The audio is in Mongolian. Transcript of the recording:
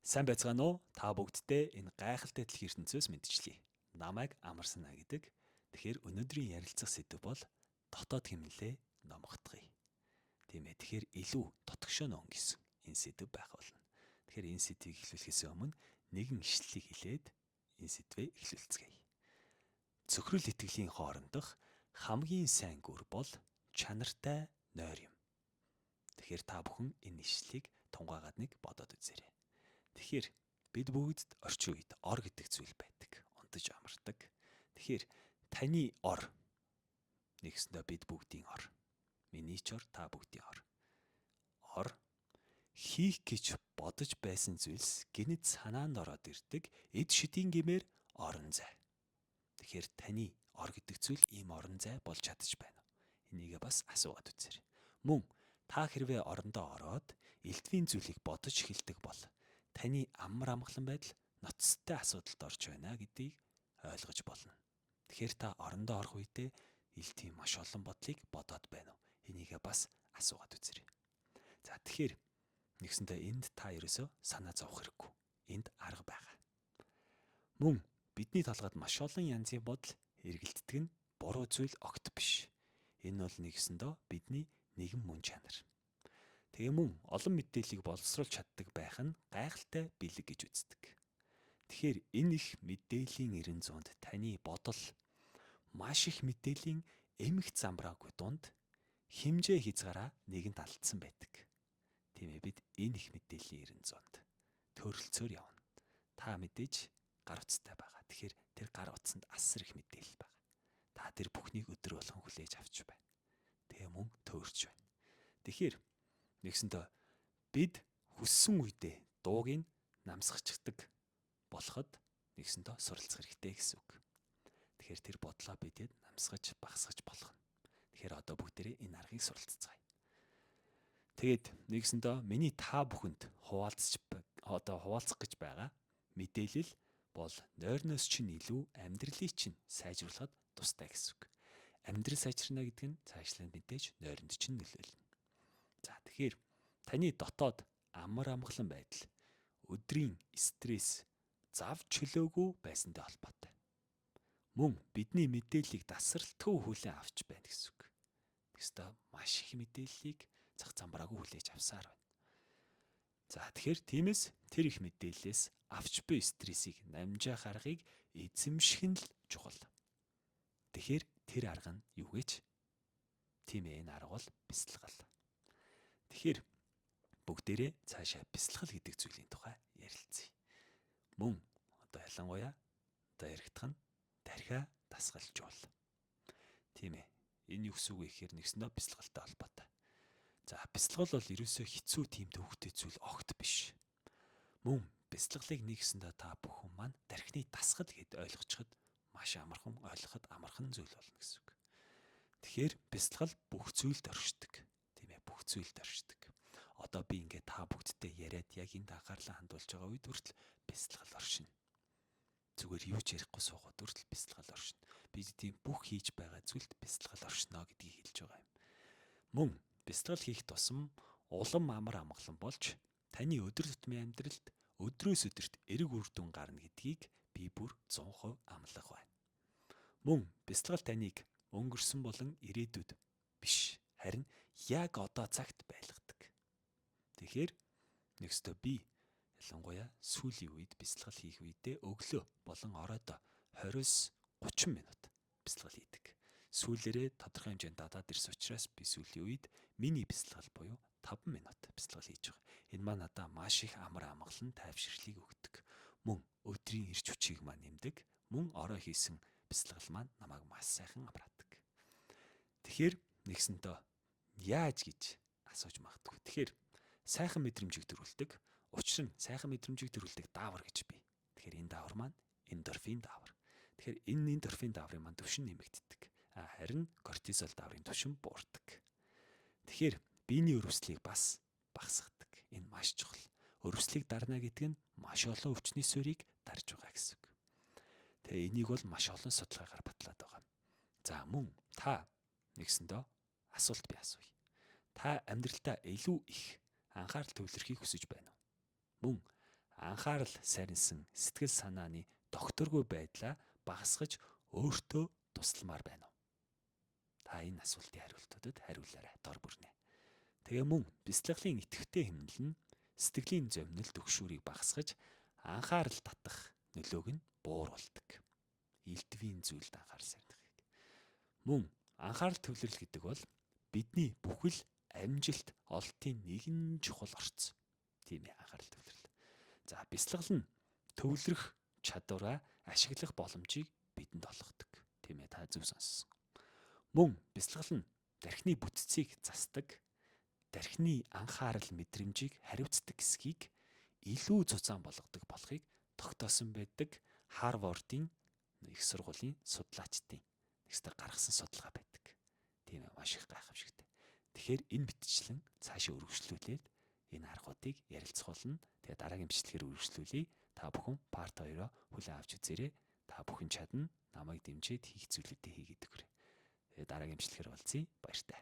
Сайн байцгаана уу? Та бүгдтэй энэ гайхалтай дэлхийн ертөнцөөс мэдчилье. Намайг Амарсана гэдэг. Тэгэхээр өнөөдрийн ярилцах сэдэв бол дотоод хэмнэлээ номготгоё. Тийм ээ. Тэгэхээр илүү тотгошоо нон гэсэн энэ сэдэв байх болно. Тэгэхээр энэ сэдвийг эхлүүлэхээс өмнө нэгэн ишлэлийг хэлээд энэ сэдвээ эхлүүлцгээе. Зөвхрөл итгэлийн хоорондох хамгийн сайн гүр бол чанартай нойр юм. Тэгэхээр та бүхэн энэ ишлэлийг тунгаагаад нэг бодоод үзээрэй. Тэгэхээр бид бүгд орчин үед ор гэдэг зүйл байдаг. Унтаж амардаг. Тэгэхээр таны ор нэгсэндээ бид бүгдийн ор. Миний ч ор, та бүгдийн ор. Ор хийх гэж бодож байсан зүйлс гинэд санаанд ороод ирдэг эд шидийн гэмээр орон зай. Тэгэхээр таны ор гэдэг зүйл ийм орон зай болж чадчих байна. Энийг бас асуугаад үзээрэй. Мөн та хэрвээ орондоо ороод элдвийн зүйлийг бодож эхэлдэг бол таны амар амгалан байдал ноцтой асуудалд орж байна гэдгийг ойлгож болно. Тэгэхээр та орондоо орох үедээ элдвийн маш олон бодлыг бодоод байна уу? Энийг бас асуугаад үзээрэй. За тэгэхээр нэгсэндээ энд та ерөөсөө санаа зовох хэрэггүй. Энд арга байгаа. Мөн бидний толгойд маш олон янзын бодол эргэлддэг нь буруу зүйл огт биш. Энэ бол нэгсэндээ бидний нэгэн мөн чанар. Тэгээ мөн олон мэдээллийг боловсруулж чаддаг байх нь гайхалтай бэлэг гэж үздэг. Тэгэхээр энэ их мэдээллийн 90-100-д таны бодол маш их мэдээллийн эмх замбраагүй дунд химжээ хязгаараа нэгэнт алдсан байдаг. Тийм ээ, бид энэ их мэдээллийн 90-100-д төрөлцөөр явна. Та мэдээж гар утстай байгаа. Тэгэхээр тэр гар утсанд асар их мэдээлэл байгаа. Та тэр бүхнийг өдөр болгон хүлээж авч байна. Тэгээ мөн төөрч байна. Тэгэхээр нэгсэндээ бид хүссэн үедээ дууг нь намсгачдаг болоход нэгсэндээ суралцах хэрэгтэй гэсэн үг. Тэгэхээр тэр бодлоо бидэд намсгаж багасгаж болох нь. Тэгэхээр одоо бүгдээрээ энэ аргыг суралцгаая. Тэгээд нэгсэндээ миний та бүхэнд хуваалцах гэж байгаа мэдээлэл бол нойрноос чинь илүү амьдралыг чинь сайжруулахад тустай гэсэн үг. Амьдрал сайжирна гэдэг нь цаашлаад мэдээж нойронд чинь нөлөөлнө. За тэгэхээр таны дотоод амар амгалан байдал өдрийн стресс зав чөлөөгүй байсантай холбоотой. Мөн бидний мэдээллийг тасралтгүй хүлээн авч байна гэсэн үг. Тэгвэл маш их мэдээллийг зах замбраагүй хүлээж авсаар байна. За тэгэхээр тиймээс тэр их мэдээллээс авч буй стрессийг намжаах аргыг эзэмших нь л чухал. Тэгэхээр тэр арга нь юу гэж? Тийм ээ, энэ арга бол бясалгал. Тэгэхээр бүгдээрээ цаашаа бясалгал гэдэг зүйлийн тухай ярилцъя. Мөн одоо ялангуяа одоо яригдах нь дархиа дасгалжуул. Тийм ээ. Энэ юу гэсэн үг вэ гэхээр нэгсэндээ бясалгалтай холбоотой. За бясалгал бол ерөөсөө хэцүү тийм төвөгтэй зүйл огт биш. Мөн бясалгалыг нэгсэндээ та бүхэн маань дархины дасгал гэд ойлгочиход маш амархан ойлгоход амархан зүйл болно гэсэн үг. Тэгэхээр бясалгал бүх зүйлд оршдог. Тийм ээ, бүх зүйлд оршдог. Одоо би ингээд та бүгдтэй яриад яг энд анхаарлаа хандуулж байгаа үед хүртэл бясалгал оршино. Зүгээр юу ч ярихгүй суугаад хүртэл бясалгал оршино. Би тийм бүх хийж байгаа зүйлд бясалгал оршино гэдгийг хэлж байгаа юм. Мөн бясалгал хийх тусам улам амар амгалан болж таны өдөр тутмын амьдралд өдрөөс өдөрт эрг үр дүн гарна гэдгийг би бүр 100% амлах байна. Мөн бясалгал таныг өнгөрсөн болон ирээдүйд биш, харин яг одоо цагт байлгадаг. Тэгэхээр нэгстөө би ялангуяа сүүлийн үед бясалгал хийх үедээ өглөө болон оройдоо 20-30 минут бясалгал хийдэг. Сүүлээрээ тодорхой хэмжээнд дадаад ирсэн учраас би сүүлийн үед мини бясалгал буюу 5 минут бясалгал хийж байгаа. Энэ маань надад маш их амар амгалан тайвширлыг өгдөг. Мөн өдрийн эрч хүчийг маань нэмдэг. Мөн орой хийсэн бясалгал маань намайг маш сайхан амраадаг. Тэгэхээр нэгсэнтэй яаж гэж асууж магадгүй. Тэгэхээр сайхан мэдрэмжийг төрүүлдэг. Учир нь сайхан мэдрэмжийг төрүүлдэг даавар гэж бий. Тэгэхээр энэ даавар маань эндорфин даавар. Тэгэхээр энэ эндорфин дааврын маань түвшин нэмэгддэг. Харин кортизол дааврын түвшин буурдаг. Тэгэхээр биений өрөвслийг бас багасгадаг. Энэ маш чухал. Өрөвслийг дарна гэдэг нь маш олон өвчний суурийг дарж байгаа гэсэн үг. Тэгээ энийг бол маш олон судалгаагаар батлаад байгаа. За мөн та нэгсэндээ асуулт би асууя. Та амьдралдаа илүү их анхаарал төвлөрөхийг хүсэж байна уу? Мөн анхаарал сарнсан сэтгэл санааны докторгүй байдлаа багасгаж өөртөө тусламар байна уу? Та энэ асуултын хариултуудад хариулаарай дор бүрнээ. Тэгээ мөн бяцлаглалын идэвхтэй хэмнэл нь сэтгэлийн зовнил төгшүүрийг багасгаж анхаарал татах нөлөөг нь бууруулдаг. Элдвийн зүйлд анхаарал сарнихыг. Мөн анхаарал төвлөрөл гэдэг бол бидний бүхэл амжилт олтын нэгэн чухал орц. Тийм ээ, анхаарал төвлөрөл. За бяцлаглал нь төвлөрөх чадвараа ашиглах боломжийг бидэнд олгодог. Тийм ээ, та зөв сонссон. Мөн бяцлаглал нь дархины бүтцийг засдаг, дархины анхаарал мэдрэмжийг хариуцдаг эсхийг илүү цуцаан болгодог болохыг тогтоосон байдаг Харвардын их сургуулийн судлаачдын нэгсдэг гаргасан судалгаа байдаг. Тийм ээ, маш их гайхамшигтай. Тэгэхээр энэ мэтчилэн цаашаа үргэлжлүүлээд энэ аргуудыг ярилцах болно. Тэгээ дараагийн бичлэгээр үргэлжлүүлье. Та бүхэн part 2-оо хүлээн авч үзээрэй. Та бүхэн чадна. Намайг дэмжиж хийх зүйлүүдээ хийгээд өгөөрэй. Тэгээ дараагийн бичлэгээр уулзъя. Баяртай.